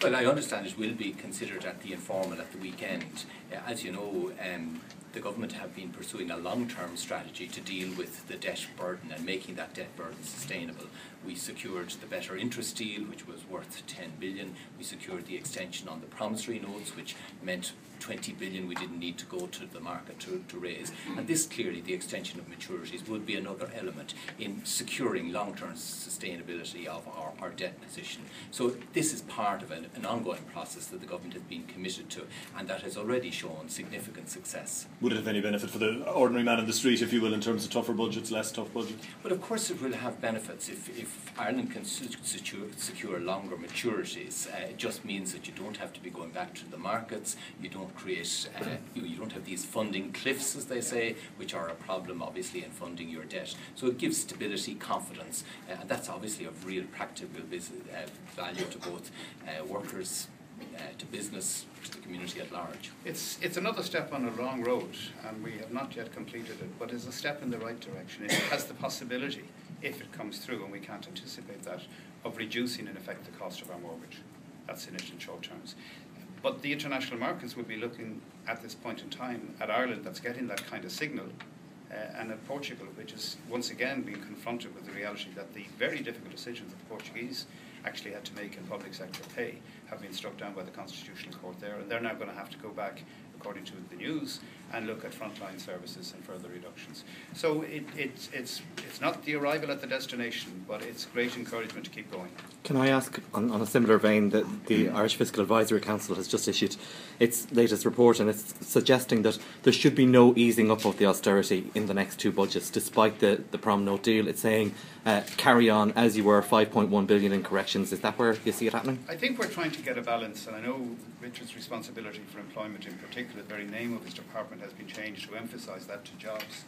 Well, I understand it will be considered at the informal at the weekend. As you know, the government have been pursuing a long-term strategy to deal with the debt burden and making that debt burden sustainable. We secured the better interest deal, which was worth 10 billion. We secured the extension on the promissory notes, which meant 20 billion we didn't need to go to the market to raise. And this clearly, the extension of maturities, would be another element in securing long-term sustainability of our debt position. So this is part of an ongoing process that the government has been committed to, and that has already shown significant success. Would it have any benefit for the ordinary man in the street, if you will, in terms of tougher budgets, less tough budgets? Well, of course it will have benefits. If Ireland can secure longer maturities, it just means that you don't have to be going back to the markets, you don't create, you don't have these funding cliffs, as they say, which are a problem obviously in funding your debt. So it gives stability, confidence, and that's obviously of real practical value to both workers, to business, to the community at large. It's another step on a long road, and we have not yet completed it, but it's a step in the right direction. It has the possibility, if it comes through, and we can't anticipate that, of reducing in effect the cost of our mortgage. That's in it in short terms. But the international markets will be looking at this point in time at Ireland that's getting that kind of signal, and at Portugal, which is once again being confronted with the reality that the very difficult decisions that the Portuguese actually had to make in public sector pay have been struck down by the Constitutional Court there, and they're now going to have to go back, according to the news, and look at frontline services and further reductions. So it's not the arrival at the destination, but it's great encouragement to keep going. Can I ask, on a similar vein, that the Irish Fiscal Advisory Council has just issued its latest report, and it's suggesting that there should be no easing up of the austerity in the next two budgets, despite the prom note deal. It's saying carry on as you were, 5.1 billion in corrections. Is that where you see it happening? I think we're trying to get a balance, and I know Richard's responsibility for employment in particular, the very name of his department has been changed to emphasise that to jobs.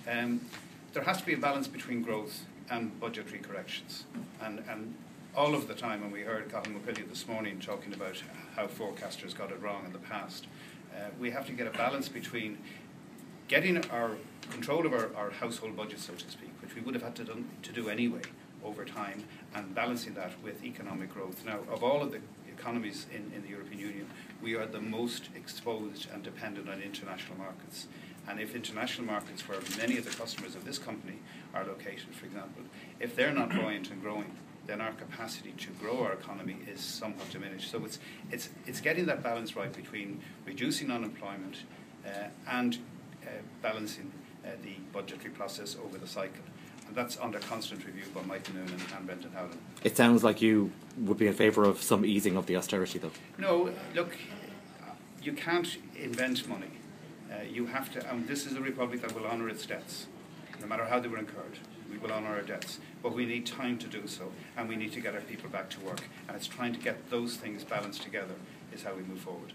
There has to be a balance between growth and budgetary corrections, and all of the time when we heard Cathal McQuillan this morning talking about how forecasters got it wrong in the past, we have to get a balance between getting our control of our household budget, so to speak, which we would have had to do anyway over time, and balancing that with economic growth. Now, of all of the economies in the European Union, we are the most exposed and dependent on international markets. And if international markets, where many of the customers of this company are located, for example, if they're not buoyant and growing, then our capacity to grow our economy is somewhat diminished. So it's getting that balance right between reducing unemployment and balancing the budgetary process over the cycle. And that's under constant review by Michael Noonan and Brendan Howlin. It sounds like you would be in favour of some easing of the austerity, though. No, look, you can't invent money. You have to, and this is a republic that will honour its debts, no matter how they were incurred. We will honour our debts, but we need time to do so, and we need to get our people back to work. And it's trying to get those things balanced together is how we move forward.